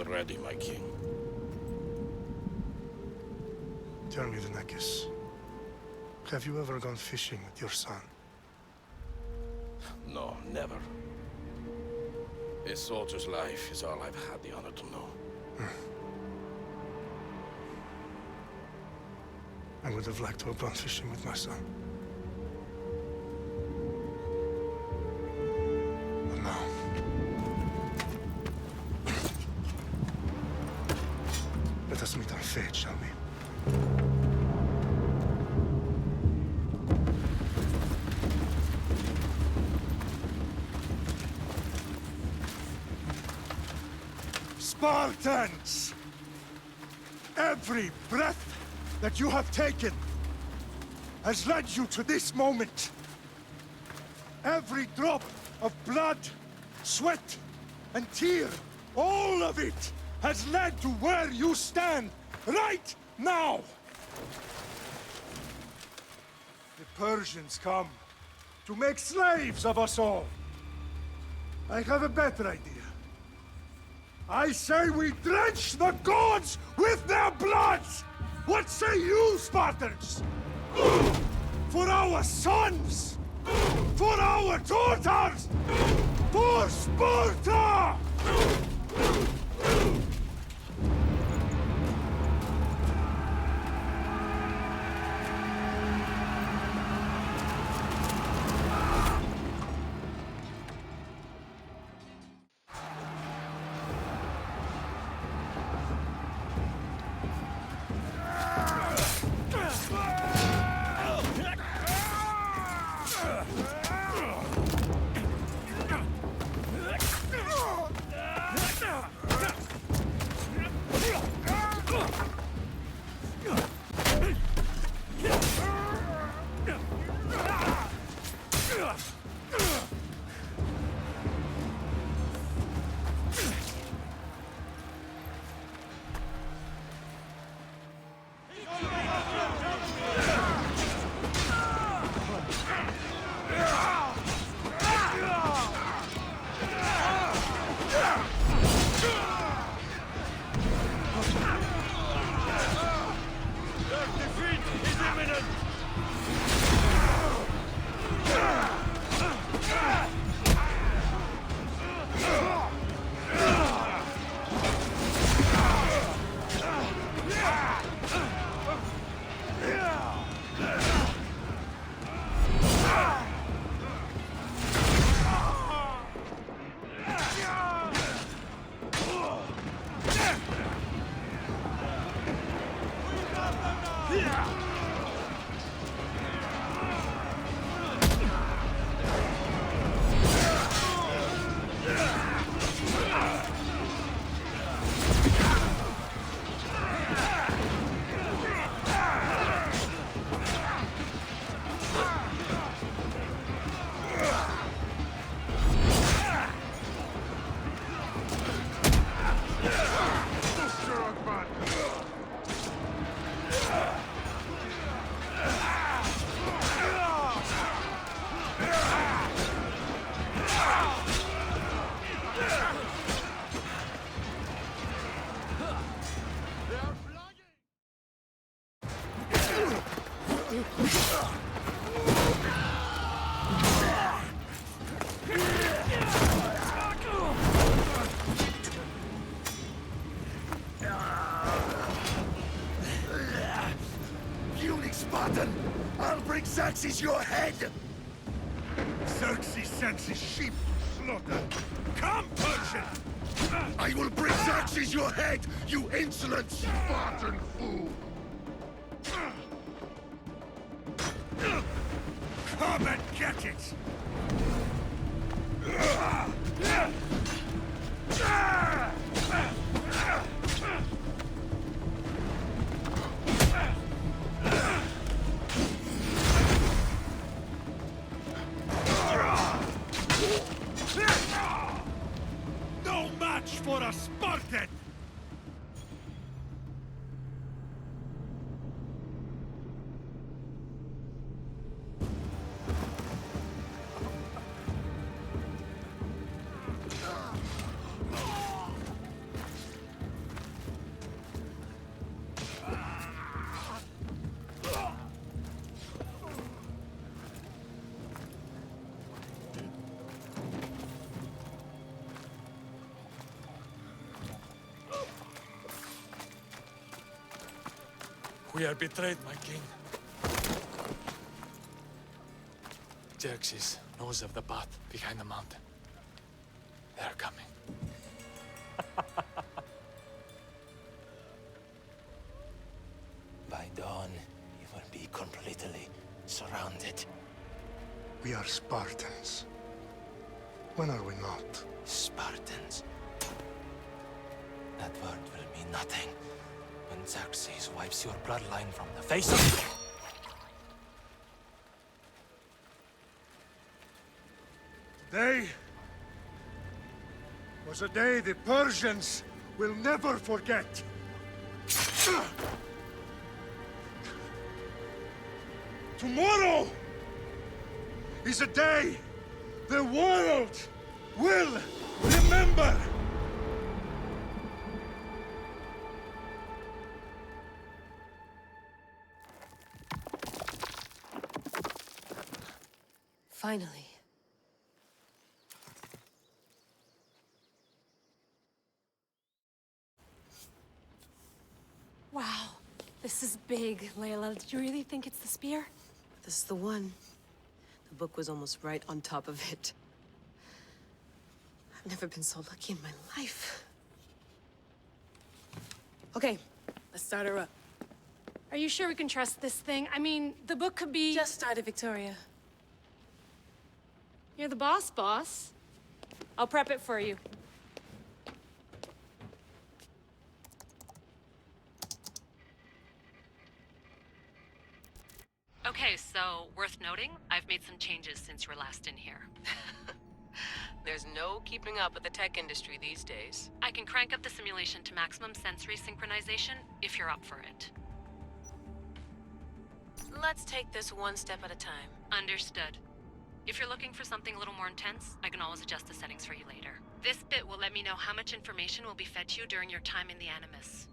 ready, my king. Tell me, the Nekis. Have you ever gone fishing with your son? No, never. A soldier's life is all I've had the honor to know. I would have liked to have gone fishing with my son. But no. Let us meet on fate, shall we? Spartans! Every breath that you have taken has led you to this moment. Every drop of blood, sweat, and tear, all of it has led to where you stand right now. The Persians come to make slaves of us all. I have a better idea. I say we drench the gods with their bloods! What say you, Spartans? For our sons! For our daughters! For Sparta! Spartan! I'll bring Xerxes your head! Xerxes sends his sheep to slaughter. Come, Persian! I will bring Xerxes your head, you insolent Spartan fool! Come and get it! No match for a Spartan! We are betrayed, my king. Xerxes knows of the path behind the mountain. They are coming. By dawn, you will be completely surrounded. We are Spartans. When are we not? Spartans. That word will mean nothing when Xerxes wipes your bloodline from the face of... Today was a day the Persians will never forget. Tomorrow is a day the world will remember. Finally. Wow, this is big, Layla. Did you really think it's the spear? This is the one. The book was almost right on top of it. I've never been so lucky in my life. Okay, let's start her up. Are you sure we can trust this thing? I mean, the book could be... Just started, Victoria. You're the boss. I'll prep it for you. Okay, so worth noting, I've made some changes since you were last in here. There's no keeping up with the tech industry these days. I can crank up the simulation to maximum sensory synchronization if you're up for it. Let's take this one step at a time. Understood. If you're looking for something a little more intense, I can always adjust the settings for you later. This bit will let me know how much information will be fed to you during your time in the Animus.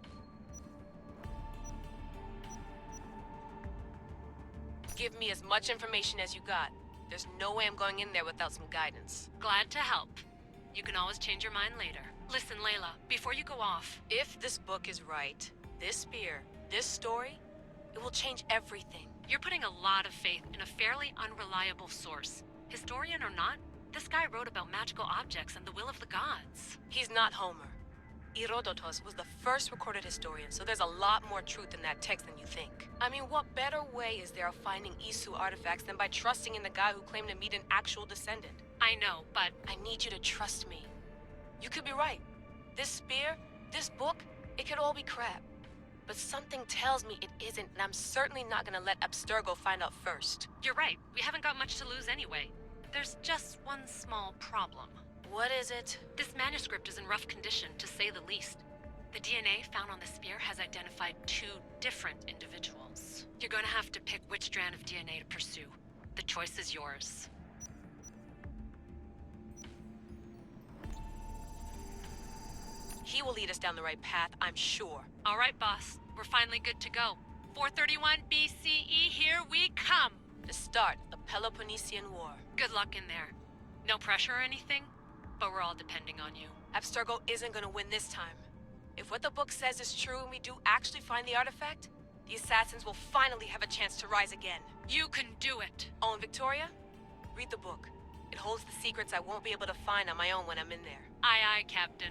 Give me as much information as you got. There's no way I'm going in there without some guidance. Glad to help. You can always change your mind later. Listen, Layla, before you go off... If this book is right, this spear, this story, it will change everything. You're putting a lot of faith in a fairly unreliable source. Historian or not, this guy wrote about magical objects and the will of the gods. He's not Homer. Herodotus was the first recorded historian, so there's a lot more truth in that text than you think. I mean, what better way is there of finding Isu artifacts than by trusting in the guy who claimed to meet an actual descendant? I know, but... I need you to trust me. You could be right. This spear, this book, it could all be crap. But something tells me it isn't, and I'm certainly not gonna let Abstergo find out first. You're right. We haven't got much to lose anyway. There's just one small problem. What is it? This manuscript is in rough condition, to say the least. The DNA found on the spear has identified 2 different individuals. You're gonna have to pick which strand of DNA to pursue. The choice is yours. He will lead us down the right path, I'm sure. All right, boss. We're finally good to go. 431 BCE, here we come! The start of the Peloponnesian War. Good luck in there. No pressure or anything, but we're all depending on you. Abstergo isn't gonna win this time. If what the book says is true and we do actually find the artifact, the assassins will finally have a chance to rise again. You can do it! Oh, and Victoria? Read the book. It holds the secrets I won't be able to find on my own when I'm in there. Aye, aye, Captain.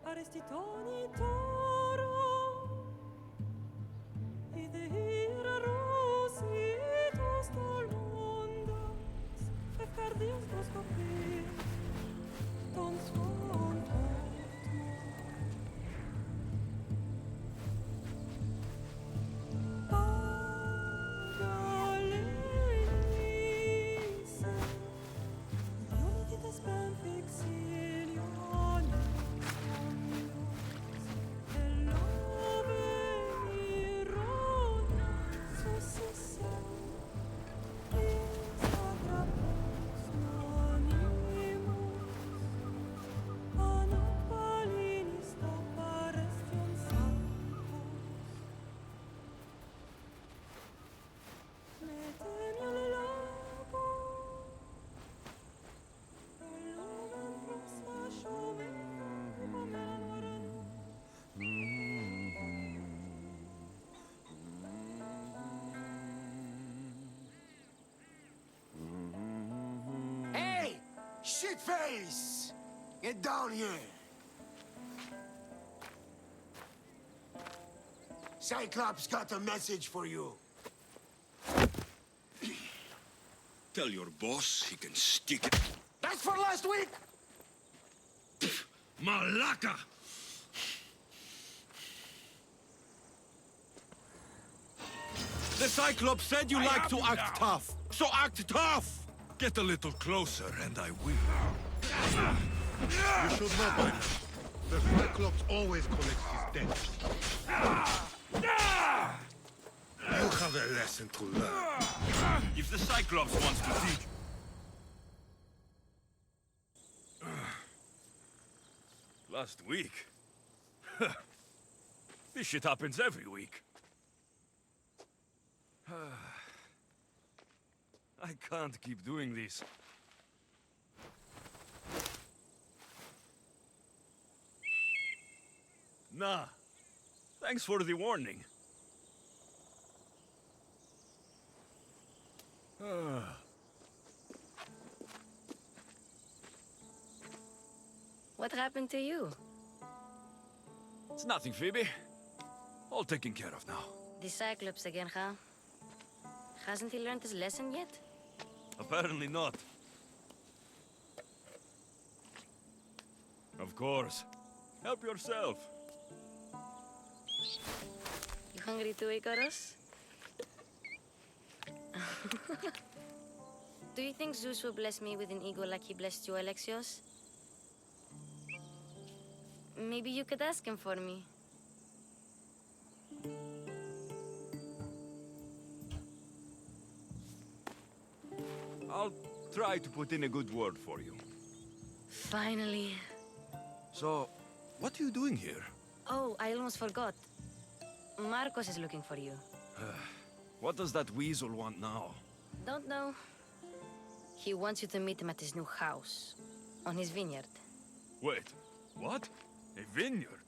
Arestitoni toro, ide ira rositos tolondas, efcardios dos copir, ton son successor, face! Get down here! Cyclops got a message for you. Tell your boss he can stick it. That's for last week! Malaka! The Cyclops said you like to act tough. So act tough! Get a little closer and I will. You should know by now. The Cyclops always collects his debts. You have a lesson to learn. If the Cyclops wants to teach... Last week? This shit happens every week. I can't keep doing this. Nah. Thanks for the warning. What happened to you? It's nothing, Phoebe. All taken care of now. The Cyclops again, huh? Hasn't he learned his lesson yet? Apparently not. Of course. Help yourself. You hungry too, Icarus? Do you think Zeus will bless me with an ego like he blessed you, Alexios? Maybe you could ask him for me. I'll try to put in a good word for you. Finally. So, what are you doing here? Oh, I almost forgot. Marcos is looking for you. What does that weasel want now? Don't know. He wants you to meet him at his new house. On his vineyard. Wait, what? A vineyard?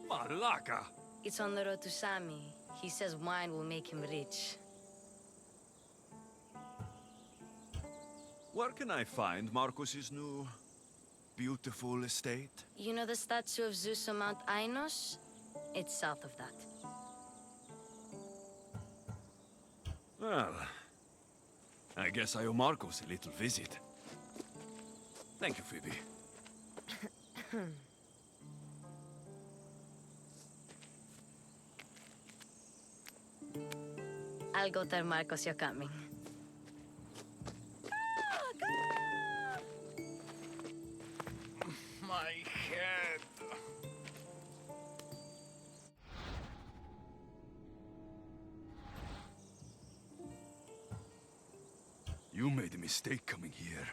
Malaka! It's on the road to Sami. He says wine will make him rich. Where can I find Marcos's new, beautiful estate? You know the statue of Zeus on Mount Ainos? It's south of that. Well, I guess I owe Marcos a little visit. Thank you, Phoebe. I'll go tell Marcos you're coming. My head. You made a mistake coming here.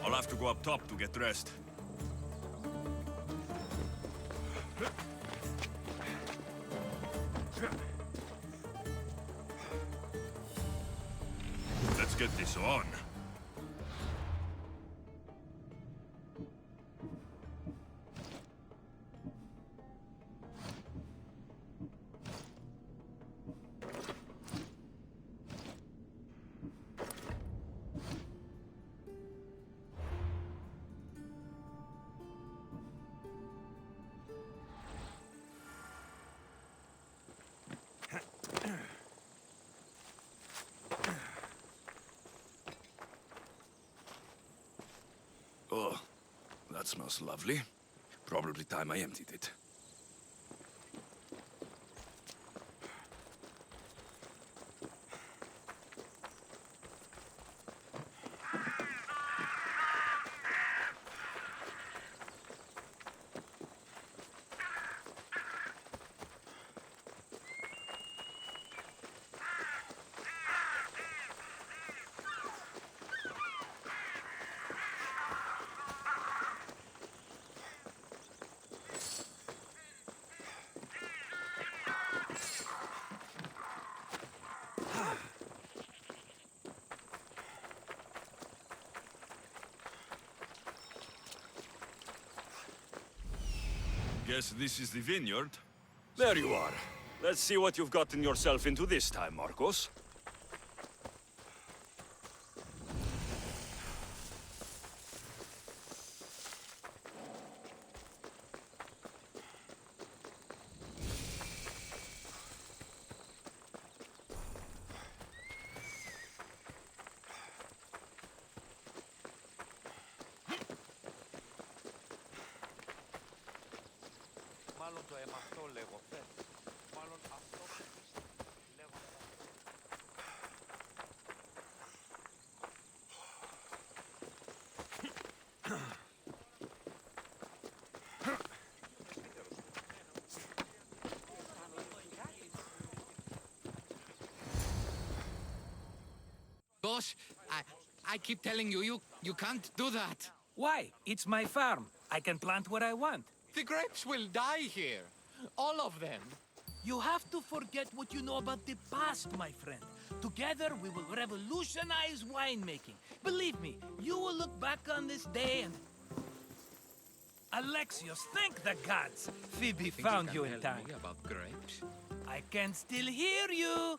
I'll have to go up top to get dressed. Let's get this on. Oh, that smells lovely. Probably time I emptied it. Guess this is the vineyard. There you are. Let's see what you've gotten yourself into this time, Marcos. Boss, I keep telling you, you can't do that. Why? It's my farm. I can plant what I want. The grapes will die here. All of them. You have to forget what you know about the past, my friend. Together, we will revolutionize winemaking. Believe me, you will look back on this day and... Alexios, thank the gods! Phoebe found you in time. About grapes? I can still hear you!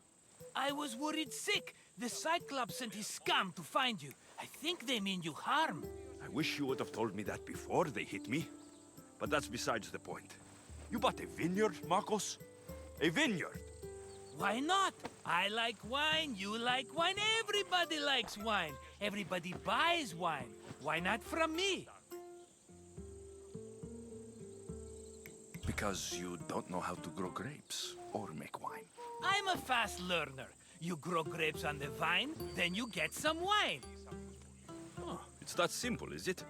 I was worried sick. The Cyclops sent his scum to find you. I think they mean you harm. I wish you would have told me that before they hit me. But that's besides the point. You bought a vineyard, Marcos? A vineyard? Why not? I like wine, you like wine, everybody likes wine. Everybody buys wine. Why not from me? Because you don't know how to grow grapes or make wine. I'm a fast learner. You grow grapes on the vine, then you get some wine. Oh, it's that simple, is it?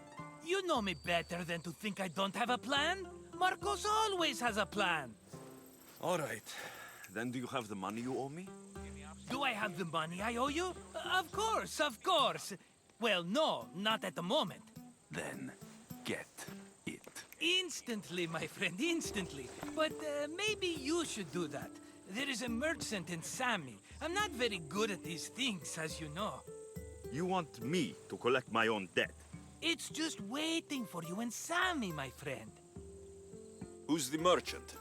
You know me better than to think I don't have a plan. Marcos always has a plan. All right. Then do you have the money you owe me? Do I have the money I owe you? Of course, of course. Well, no, not at the moment. Then get it. Instantly, my friend, instantly. But maybe you should do that. There is a merchant in Sami. I'm not very good at these things, as you know. You want me to collect my own debt? It's just waiting for you in Sami, my friend. Who's the merchant?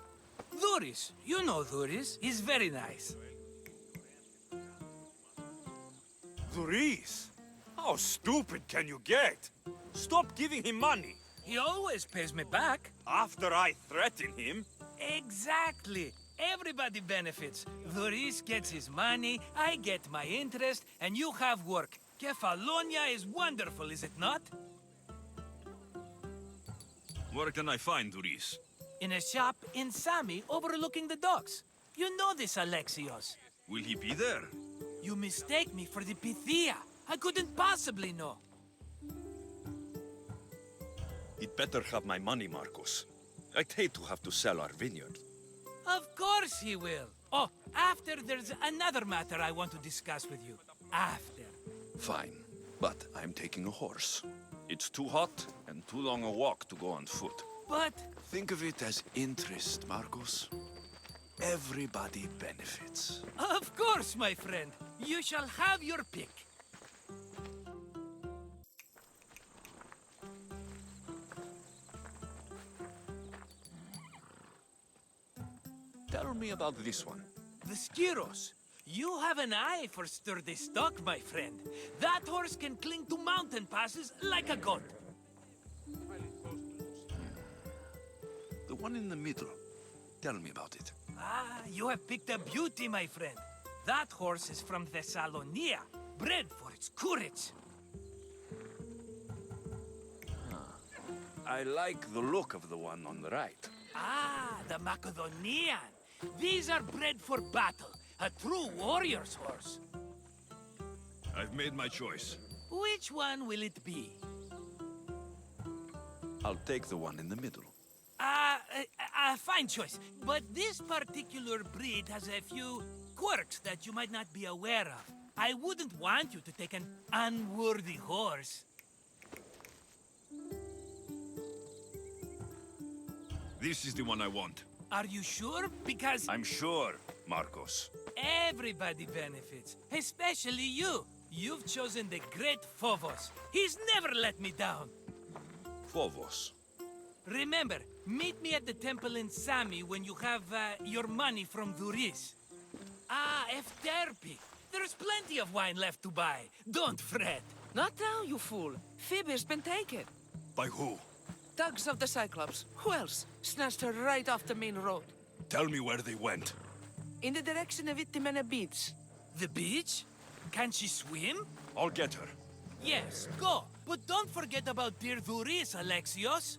Dhuris. You know Dhuris. He's very nice. Dhuris? How stupid can you get? Stop giving him money. He always pays me back. After I threaten him? Exactly. Everybody benefits. Dhuris gets his money, I get my interest, and you have work. Kefalonia is wonderful, is it not? Where can I find Dhuris? In a shop in Sami overlooking the docks. You know this, Alexios. Will he be there? You mistake me for the Pythia. I couldn't possibly know. He'd better have my money, Marcos. I'd hate to have to sell our vineyard. Of course he will. Oh, after there's another matter I want to discuss with you. After. Fine, but I'm taking a horse. It's too hot and too long a walk to go on foot. But... Think of it as interest, Marcos. Everybody benefits. Of course, my friend. You shall have your pick. Tell me about this one. The Skiros. You have an eye for sturdy stock, my friend. That horse can cling to mountain passes like a goat. The one in the middle. Tell me about it. Ah, you have picked a beauty, my friend. That horse is from Thessalonia, bred for its courage. I like the look of the one on the right. Ah, the Macedonian. These are bred for battle. A true warrior's horse. I've made my choice. Which one will it be? I'll take the one in the middle. Fine choice. But this particular breed has a few quirks that you might not be aware of. I wouldn't want you to take an unworthy horse. This is the one I want. Are you sure? Because... I'm sure, Marcos. Everybody benefits, especially you. You've chosen the great Phobos. He's never let me down. Phobos. Remember, Meet me at the temple in Sami when you have your money from Duris. Ah, Efterpi. There's plenty of wine left to buy. Don't fret. Not now, you fool. Phoebe's been taken. By who? Thugs of the Cyclops. Who else? Snatched her right off the main road. Tell me where they went. In the direction of Itimena Beach. The beach? Can she swim? I'll get her. Yes, go. But don't forget about dear Duris, Alexios.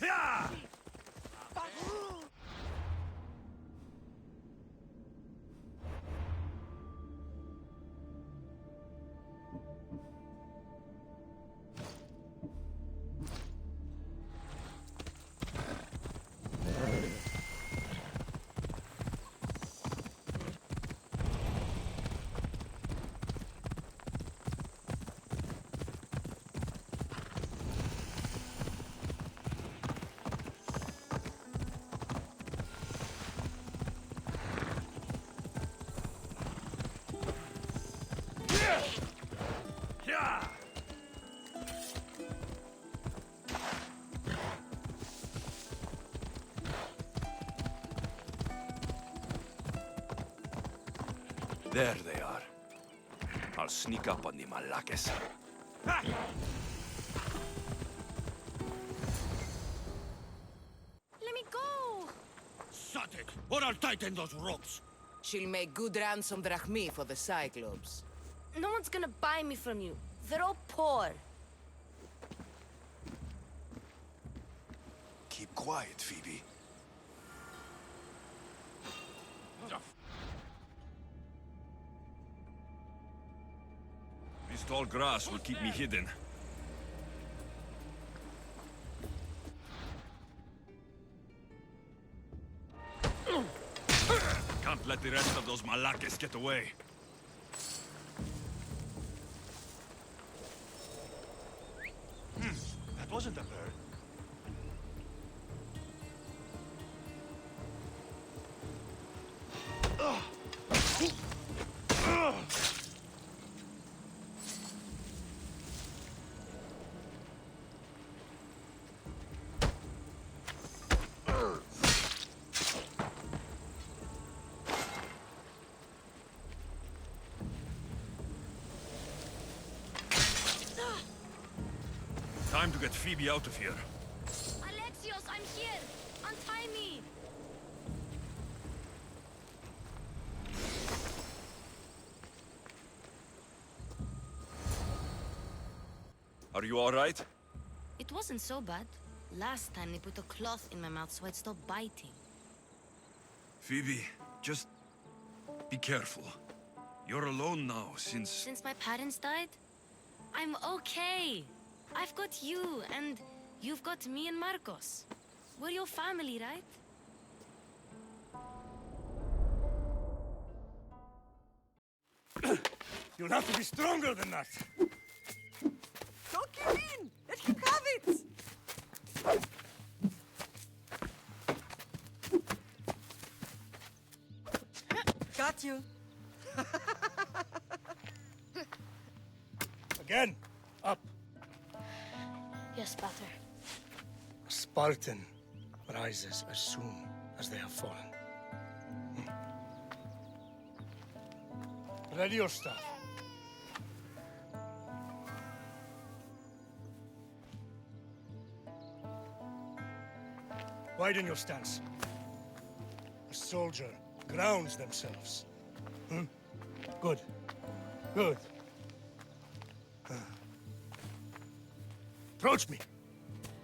Yeah! There they are. I'll sneak up on the Malakes. Let me go! Shut it, or I'll tighten those ropes. She'll make good ransom drachmi for the Cyclops. No one's gonna buy me from you. They're all poor. Keep quiet, Phoebe. This tall grass will keep me hidden. Can't let the rest of those Malakes get away. That wasn't a bird. Time to get Phoebe out of here. Alexios, I'm here! Untie me! Are you all right? It wasn't so bad. Last time they put a cloth in my mouth so I'd stop biting. Phoebe, just be careful. You're alone now since... Since my parents died? I'm okay. I've got you, and you've got me and Marcos. We're your family, right? You'll have to be stronger than that. Don't give in! Let him have it! Got you. Again, up. Yes, Pater. A Spartan rises as soon as they have fallen. Ready your stuff. Widen your stance. A soldier grounds themselves. Good. Good. Approach me.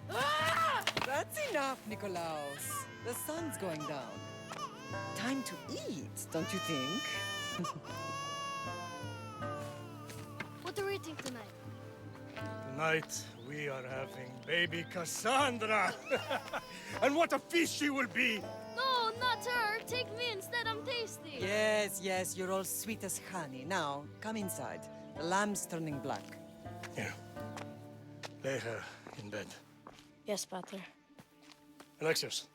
Ah! That's enough, Nikolaos. The sun's going down. Time to eat, don't you think? What are we eating tonight? Tonight, we are having baby Cassandra. And what a feast she will be! No, not her! Take me instead, I'm tasty! Yes, yes, you're all sweet as honey. Now, come inside. The lamb's turning black. Here. Lay her in bed. Yes, Pater. Alexios.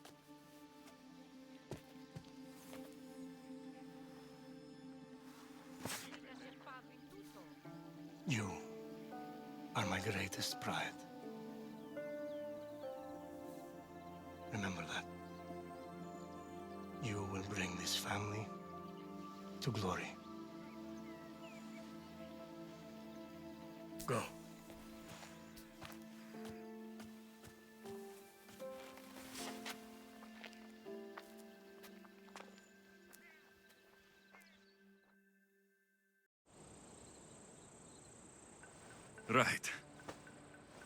You are my greatest pride. Remember that. You will bring this family to glory. Go. Right.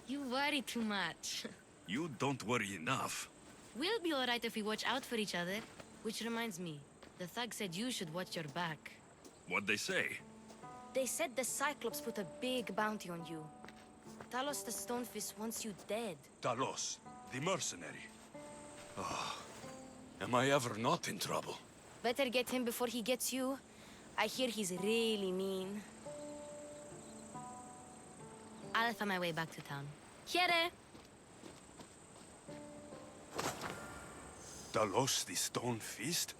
You worry too much. You don't worry enough. We'll be alright if we watch out for each other. Which reminds me, the thug said you should watch your back. What'd they say? They said the Cyclops put a big bounty on you. Talos the Stonefist wants you dead. Talos, the mercenary. Oh, am I ever not in trouble? Better get him before he gets you. I hear he's really mean. I'll find my way back to town. Here! Talos, the stone fist?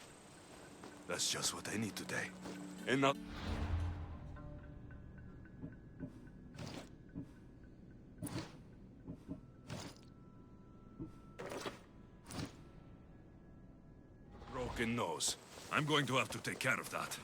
That's just what I need today. And not... Broken nose. I'm going to have to take care of that.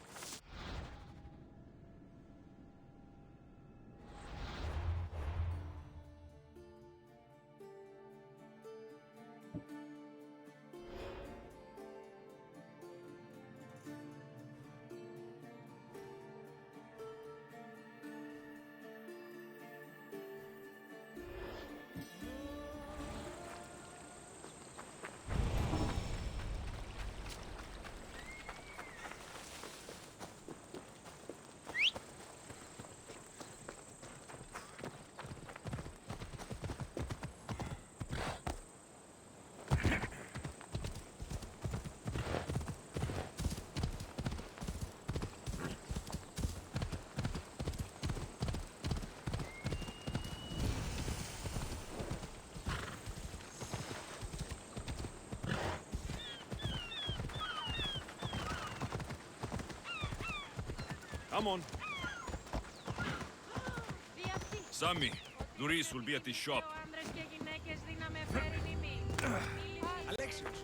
Come on. Sammy, Luis will be at his shop. Alexios.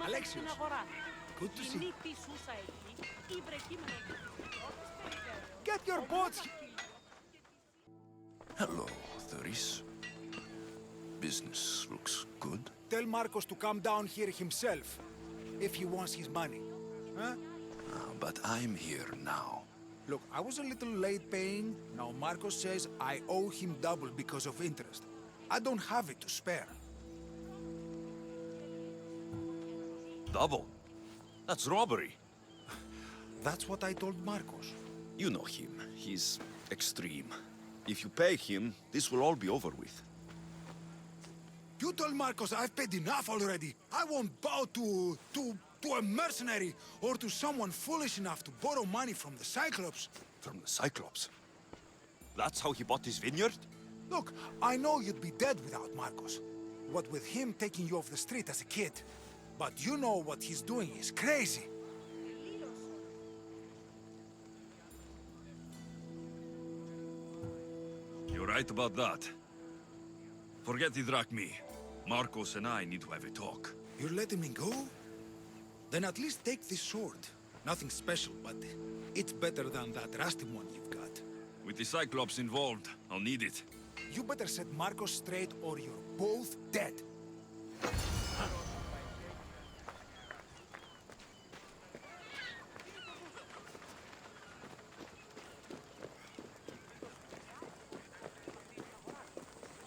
Alexios. Good to see you. Get your boats. Hello, Thuris. Business looks good. Tell Marcos to come down here himself, if he wants his money. Huh? But I'm here now. Look, I was a little late paying. Now Marcos says I owe him double because of interest. I don't have it to spare. Double? That's robbery. That's what I told Marcos. You know him. He's extreme. If you pay him, this will all be over with. You told Marcos I've paid enough already. I won't bow to a mercenary or to someone foolish enough to borrow money from the Cyclops. From the Cyclops? That's how he bought his vineyard? Look, I know you'd be dead without Marcos. What with him taking you off the street as a kid. But you know what he's doing is crazy. You're right about that. Forget the Drachmi. Marcos and I need to have a talk. You're letting me go? Then at least take this sword. Nothing special, but it's better than that rusty one you've got. With the Cyclops involved, I'll need it. You better set Marcos straight or you're both dead.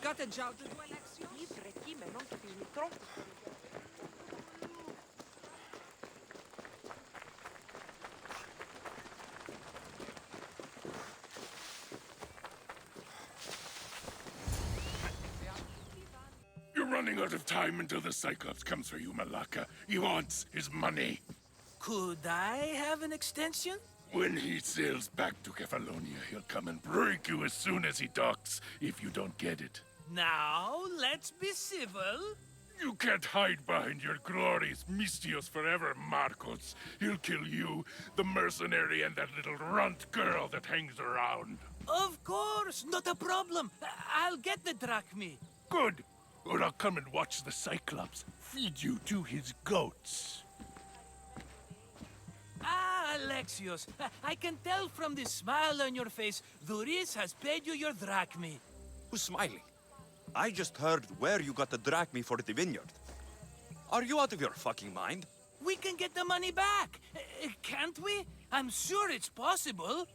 Κάτε τζάουτες του Αλέξιος. Ήπρε κείμενον του Δημητρό. You're running out of time until the Cyclops comes for you, Malaka. He wants his money. Could I have an extension? When he sails back to Kefalonia, he'll come and break you as soon as he docks, if you don't get it. Now, let's be civil. You can't hide behind your glorious Mystios forever, Marcos. He'll kill you, the mercenary, and that little runt girl that hangs around. Of course, not a problem. I'll get the drachmi. Good. Or I'll come and watch the Cyclops feed you to his goats. Ah, Alexios, I can tell from the smile on your face, Duris has paid you your drachmi. Who's smiling? I just heard where you got the drachmi for the vineyard. Are you out of your fucking mind? We can get the money back, can't we? I'm sure it's possible.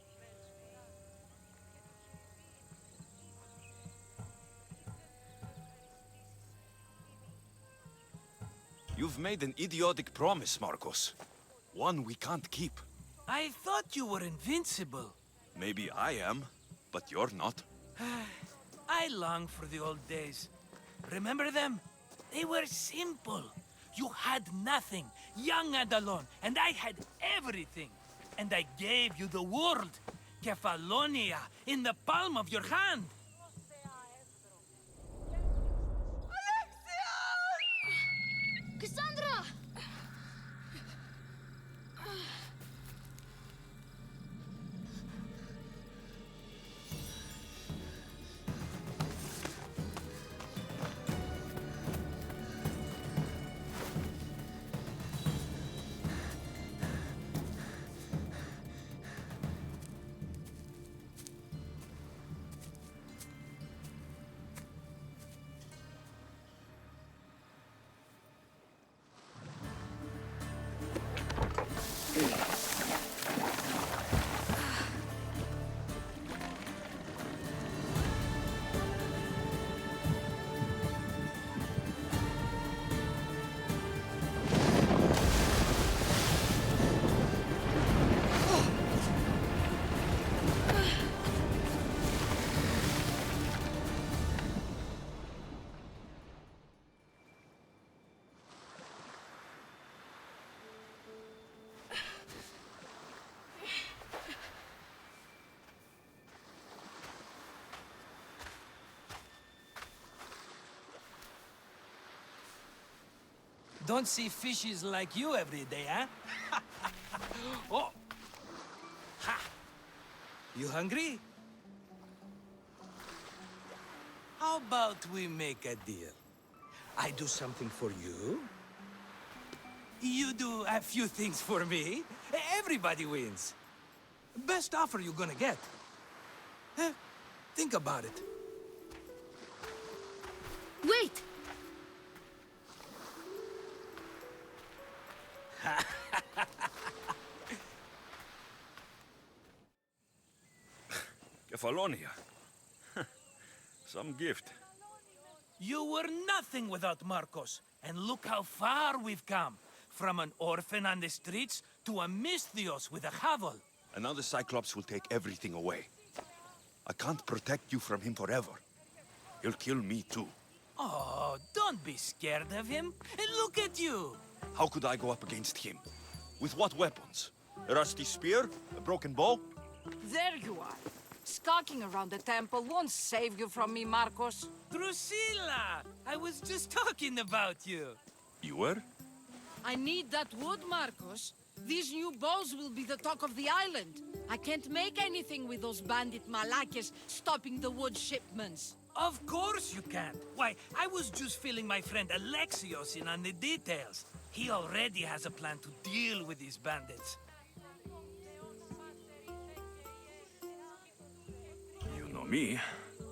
You've made an idiotic promise, Marcos. One we can't keep. I thought you were invincible. Maybe I am, but you're not. I long for the old days. Remember them? They were simple. You had nothing, young and alone, and I had everything. And I gave you the world, Kefalonia, in the palm of your hand. Cassandra! Don't see fishes like you every day, huh? Oh! Ha! You hungry? How about we make a deal? I do something for you. You do a few things for me. Everybody wins. Best offer you're gonna get. Think about it. Wait! Kefalonia. Some gift. You were nothing without Marcos, and look how far we've come. From an orphan on the streets to a Mystios with a hovel. And now the Cyclops will take everything away. I can't protect you from him forever. He'll kill me too. Oh, don't be scared of him. And look at you. How could I go up against him? With what weapons? A rusty spear? A broken bow? There you are. Skulking around the temple won't save you from me, Marcos. Drusilla! I was just talking about you. You were? I need that wood, Marcos. These new bows will be the talk of the island. I can't make anything with those bandit malakes stopping the wood shipments. Of course you can't. Why, I was just filling my friend Alexios in on the details. He already has a plan to deal with these bandits. You know me.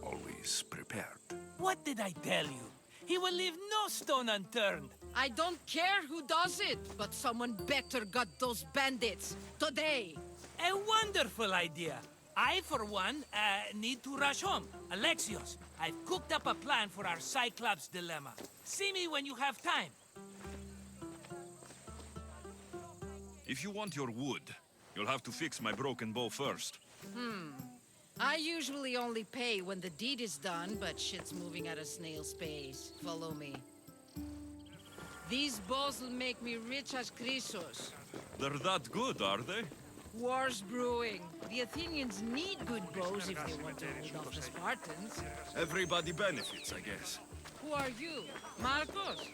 Always prepared. What did I tell you? He will leave no stone unturned. I don't care who does it, but someone better got those bandits. Today. A wonderful idea. I, for one, need to rush home. Alexios, I've cooked up a plan for our Cyclops dilemma. See me when you have time. If you want your wood, you'll have to fix my broken bow first. I usually only pay when the deed is done, but shit's moving at a snail's pace. Follow me. These bows will make me rich as Chrysos. They're that good, are they? War's brewing. The Athenians need good bows if they want to hold off the Spartans. Everybody benefits, I guess. Who are you? Marcos?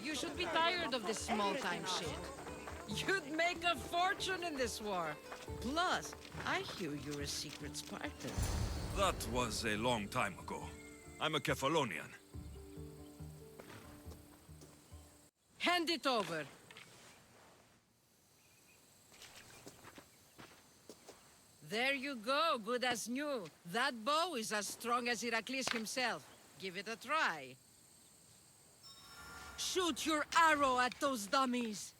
You should be tired of this small-time shit. You'd make a fortune in this war. Plus, I hear you're a secret Spartan. That was a long time ago. I'm a Kefalonian. Hand it over. There you go, good as new. That bow is as strong as Heracles himself. Give it a try. Shoot your arrow at those dummies.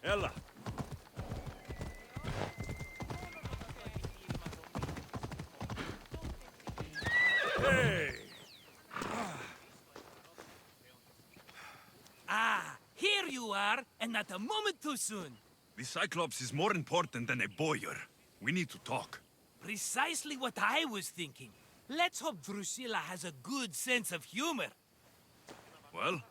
Ella! Hey! Ah, here you are, and not a moment too soon. The Cyclops is more important than a boyar. We need to talk. Precisely what I was thinking. Let's hope Drusilla has a good sense of humor. Well,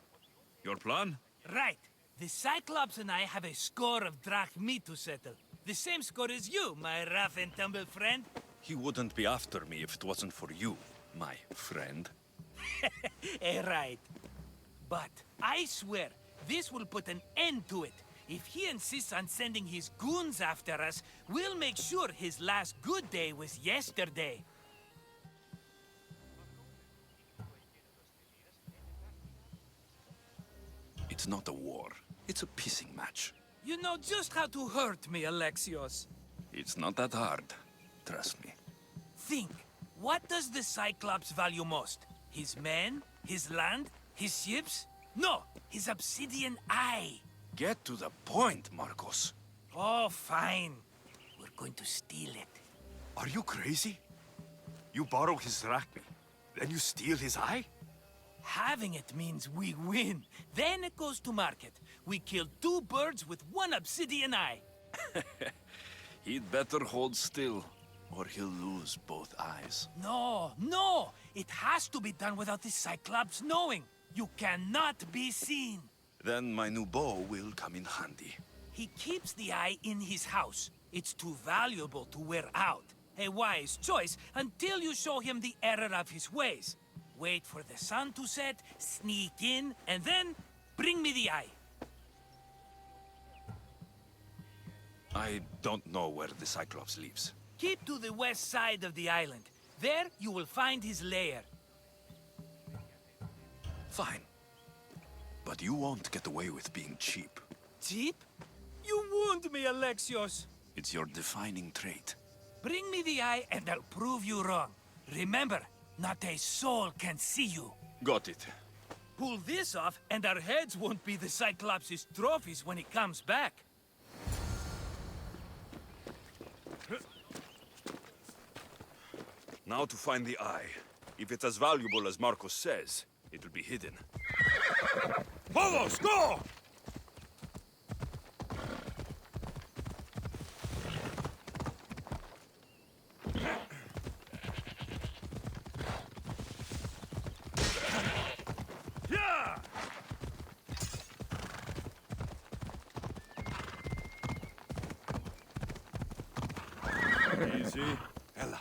your plan? Right. The Cyclops and I have a score of drachmi to settle. The same score as you, my rough and tumble friend. He wouldn't be after me if it wasn't for you, my friend. Right. But I swear, this will put an end to it. If he insists on sending his goons after us, we'll make sure his last good day was yesterday. It's not a war. It's a pissing match. You know just how to hurt me, Alexios. It's not that hard. Trust me. Think. What does the Cyclops value most? His men? His land? His ships? No! His obsidian eye! Get to the point, Marcos. Oh, fine. We're going to steal it. Are you crazy? You borrow his drachmi, then you steal his eye? Having it means we win. Then it goes to market. We kill 2 birds with 1 obsidian eye. He'd better hold still, or he'll lose both eyes. No, no! It has to be done without the Cyclops knowing. You cannot be seen. Then my new bow will come in handy. He keeps the eye in his house. It's too valuable to wear out. A wise choice until you show him the error of his ways. Wait for the sun to set, sneak in, and then bring me the eye. I don't know where the Cyclops lives. Keep to the west side of the island. There you will find his lair. Fine. But you won't get away with being cheap. Cheap? You wound me, Alexios. It's your defining trait. Bring me the eye and I'll prove you wrong. Remember, not a soul can see you. Got it. Pull this off and our heads won't be the Cyclops' trophies when he comes back. Now to find the eye. If it's as valuable as Marcos says, it will be hidden. Vamos, go! Easy. Ella.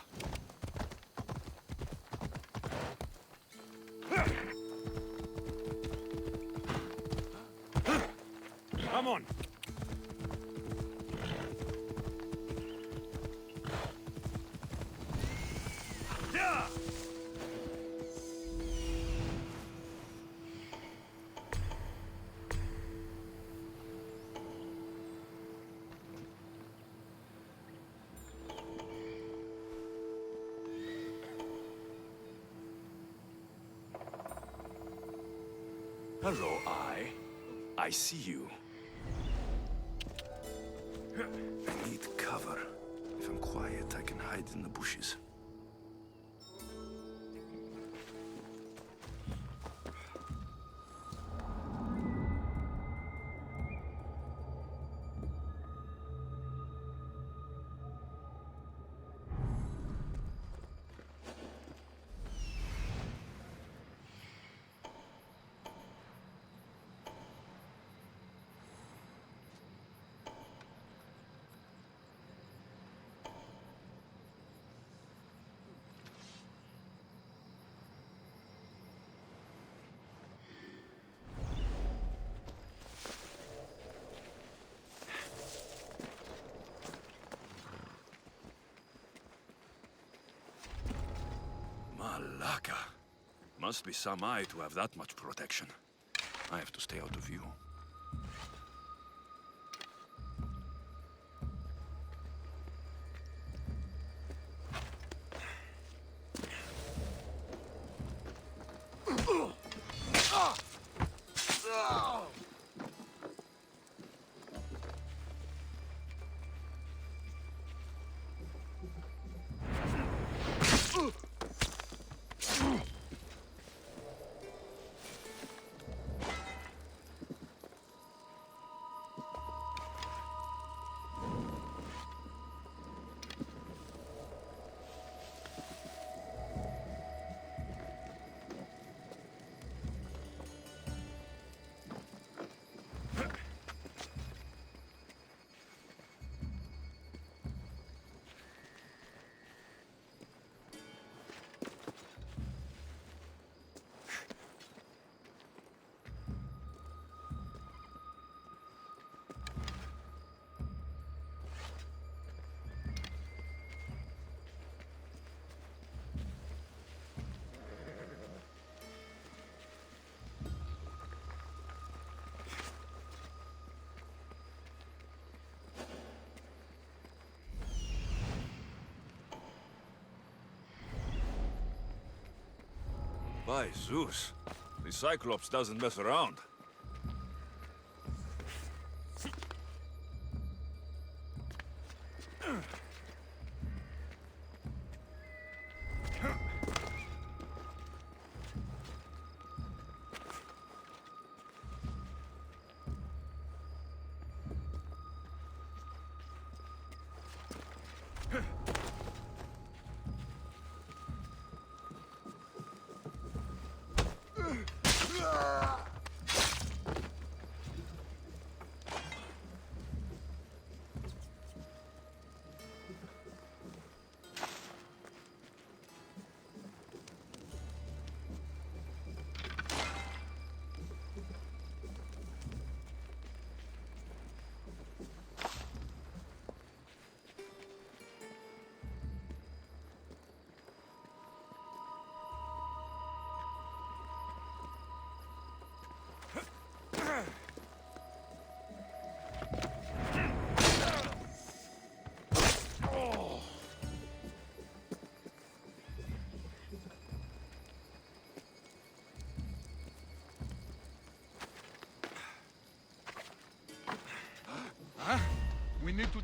Come on. Yeah. Hello, I see you. I need cover. If I'm quiet, I can hide in the bushes. Malaka. Must be some eye to have that much protection. I have to stay out of view. By Zeus, the Cyclops doesn't mess around. We need to...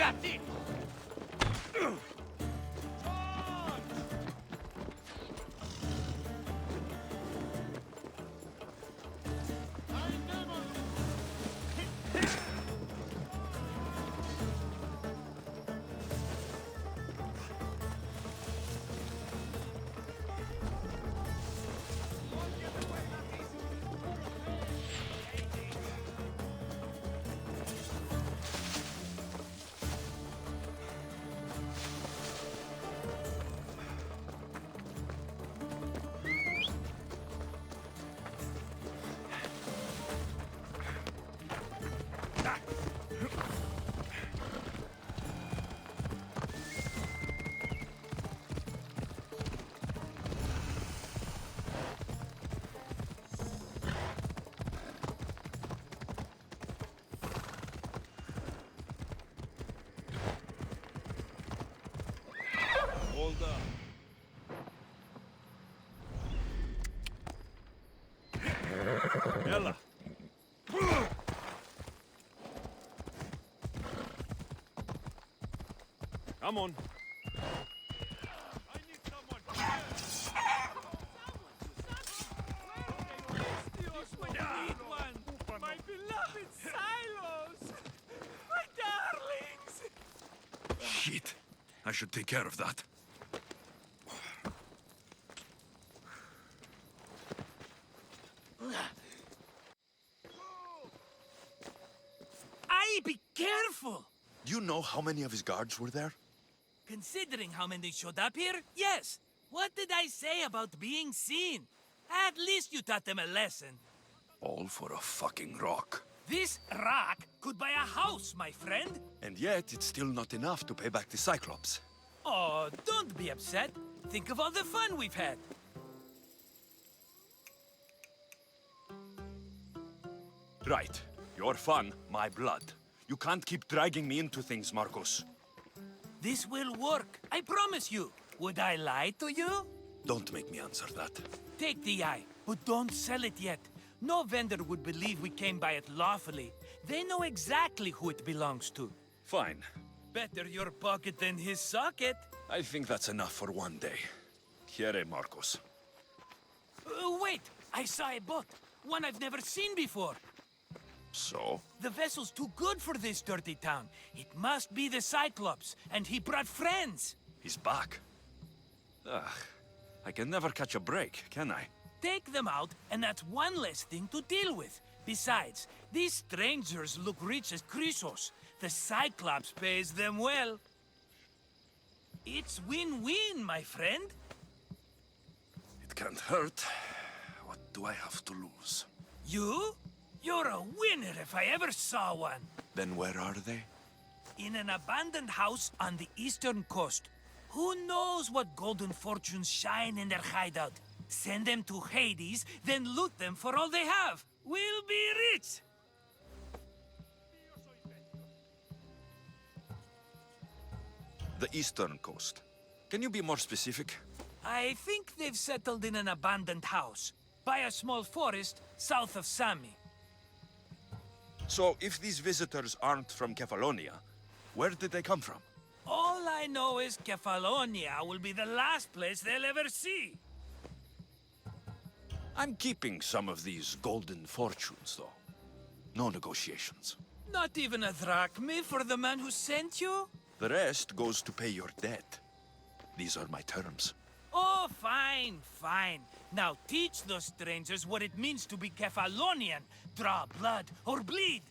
That's it! Hold up. Ella. Come on. My beloved silos! My darlings! Shit. I should take care of that. Aye, be careful! Do you know how many of his guards were there? Considering how many showed up here, yes. What did I say about being seen? At least you taught them a lesson. All for a fucking rock. This rock could buy a house, my friend. And yet, it's still not enough to pay back the Cyclops. Oh, don't be upset. Think of all the fun we've had. Right. Your fun, my blood. You can't keep dragging me into things, Marcos. This will work, I promise you. Would I lie to you? Don't make me answer that. Take the eye, but don't sell it yet. No vendor would believe we came by it lawfully. They know exactly who it belongs to. Fine. Better your pocket than his socket. I think that's enough for one day. Here, Marcos. Wait! I saw a boat. One I've never seen before. So? The vessel's too good for this dirty town. It must be the Cyclops, and he brought friends. He's back. Ugh. I can never catch a break, can I? Take them out, and that's one less thing to deal with. Besides, these strangers look rich as Chrysos. The Cyclops pays them well. It's win-win, my friend. It can't hurt. What do I have to lose? You? You're a winner if I ever saw one. Then where are they? In an abandoned house on the eastern coast. Who knows what golden fortunes shine in their hideout? Send them to Hades, then loot them for all they have. We'll be rich! The eastern coast. Can you be more specific? I think they've settled in an abandoned house, by a small forest south of Sami. So, if these visitors aren't from Kefalonia, where did they come from? All I know is Kefalonia will be the last place they'll ever see. I'm keeping some of these golden fortunes, though. No negotiations. Not even a drachma for the man who sent you? The rest goes to pay your debt. These are my terms. Oh, fine, fine. Now teach those strangers what it means to be Kefalonian. Draw blood or bleed.